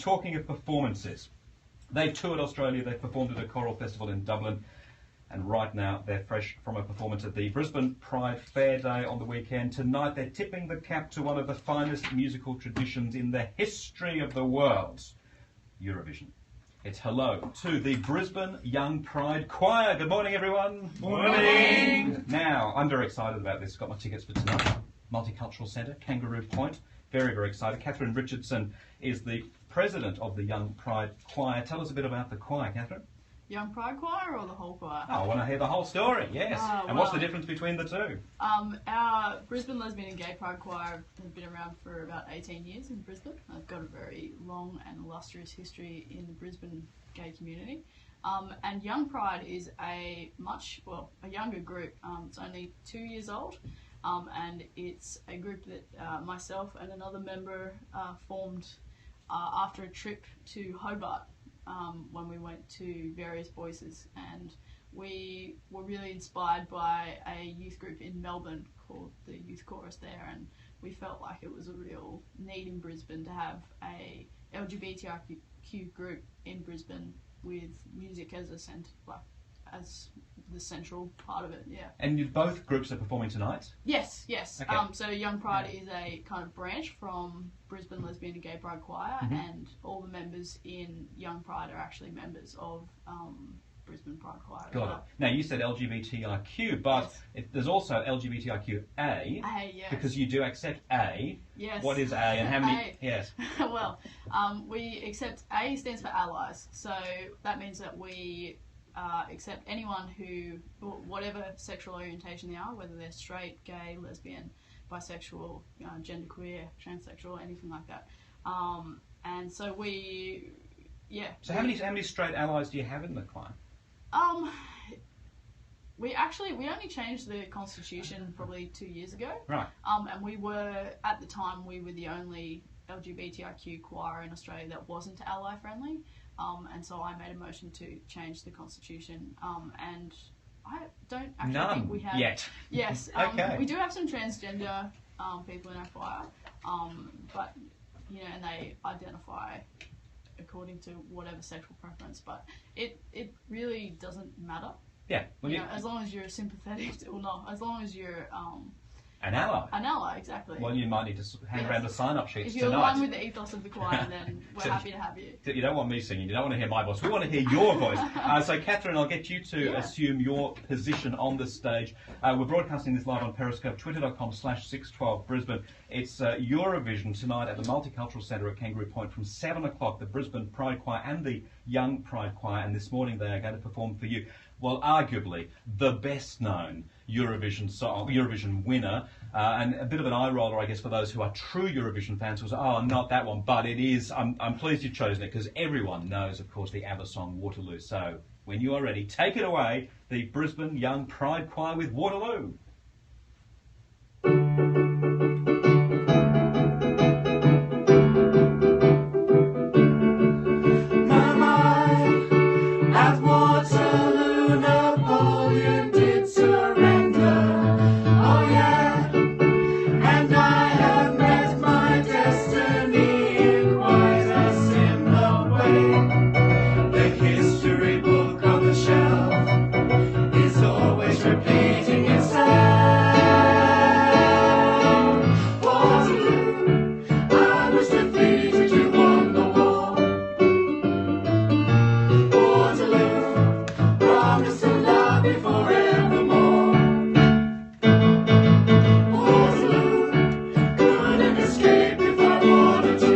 talking of performances, they've toured Australia, they've performed at a choral festival in Dublin, and right now they're fresh from a performance at the Brisbane Pride Fair Day on the weekend. Tonight they're tipping the cap to one of the finest musical traditions in the history of the world, Eurovision. It's hello to the Brisbane Young Pride Choir. Good morning, everyone. Morning. Now, I'm very excited about this. Got my tickets for tonight. Multicultural Centre, Kangaroo Point. Very, very excited. Catherine Richardson is the president of the Young Pride Choir. Tell us a bit about the choir, Catherine. Young Pride Choir or the whole choir? Oh, I want to hear the whole story, yes. And what's the difference between the two? Our Brisbane Lesbian and Gay Pride Choir has been around for about 18 years in Brisbane. They've got a very long and illustrious history in the Brisbane gay community. And Young Pride is a younger group. It's only 2 years old. And it's a group that myself and another member formed after a trip to Hobart. When we went to various voices, and we were really inspired by a youth group in Melbourne called the Youth Chorus there, and we felt like it was a real need in Brisbane to have a LGBTIQ group in Brisbane with music as as the central part of it. Yeah. And both groups are performing tonight? Yes. Okay. So Young Pride is a kind of branch from Brisbane Lesbian and Gay Pride Choir, and all the members in Young Pride are actually members of Brisbane Pride Choir. Got it. Now, you said LGBTIQ, but there's also LGBTIQA. A, yes. Because you do accept A. Yes. What is A and how many? A. Yes. Well, we accept A stands for allies. So that means that we accept anyone who, whatever sexual orientation they are, whether they're straight, gay, lesbian, bisexual, genderqueer, transsexual, anything like that. And so So how many straight allies do you have in the choir? We only changed the constitution probably 2 years ago. Right. And at the time we were the only LGBTIQ choir in Australia that wasn't ally friendly. And so I made a motion to change the constitution, and I don't actually think we have... yet. Yes, Okay. We do have some transgender people in our choir, but, and they identify according to whatever sexual preference, but it really doesn't matter. Yeah. As long as you're sympathetic, as long as you're... an ally. An ally, exactly. Well, you might need to hang around the sign-up sheets if you're tonight. aligned with the ethos of the choir, then we're happy to have you. You don't want me singing, you don't want to hear my voice, we want to hear your voice. So Catherine, I'll get you to assume your position on the stage. We're broadcasting this live on Periscope, twitter.com/612 Brisbane. It's Eurovision tonight at the Multicultural Centre at Kangaroo Point from 7 o'clock, the Brisbane Pride Choir and the Young Pride Choir, and this morning they are going to perform for you. Well, arguably the best-known Eurovision winner, and a bit of an eye roller, I guess, for those who are true Eurovision fans who say, oh, not that one, but it is. I'm pleased you've chosen it because everyone knows, of course, the ABBA song Waterloo. So, when you are ready, take it away, the Brisbane Young Pride Choir with Waterloo. At Waterloo, Napoleon did surrender. Oh yeah, and I have met my destiny in quite a similar way. The history book on the shelf is always repeating itself. Waterloo, I was defeated, you won the war. Promise to love me forevermore. Waterloo, couldn't escape if I wanted to.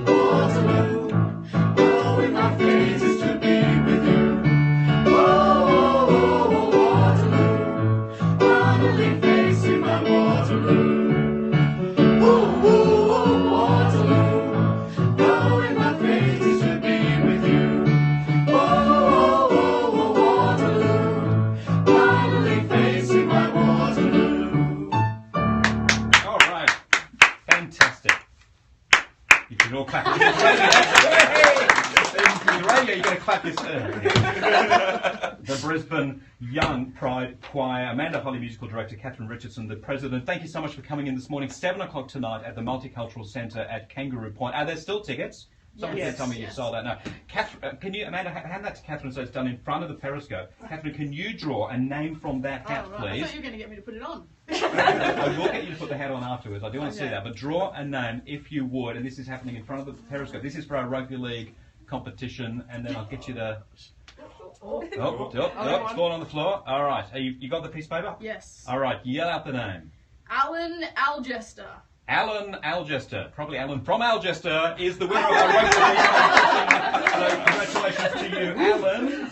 Waterloo, oh, in my fate is to be with you. Oh, Waterloo, finally facing my Waterloo. Waterloo, oh, in my fate is to be with you. All right. Fantastic. You can all clap. The radio, you've got to clap yourself. The Brisbane Young Pride Choir, Amanda Holly, Musical Director, Catherine Richardson, the President. Thank you so much for coming in this morning. 7 o'clock tonight at the Multicultural Centre at Kangaroo Point. Are there still tickets? Somebody Yes. can tell me you've Yes. sold out now. Catherine, can you, Amanda, hand that to Catherine so it's done in front of the periscope. Catherine, can you draw a name from that hat, Oh, right. I please? thought you were going to get me to put it on. I will get you to put the hat on afterwards. I do want to see Okay. that. But draw a name, if you would, and this is happening in front of the periscope. This is for our rugby league competition, and then I'll get you to... it's falling on the floor. All right. You got the piece of paper? Yes. All right. Yell out the name. Alan Algester. Alan Algester, probably Alan from Algester, is the winner of our rugby league competition. So congratulations to you, Alan.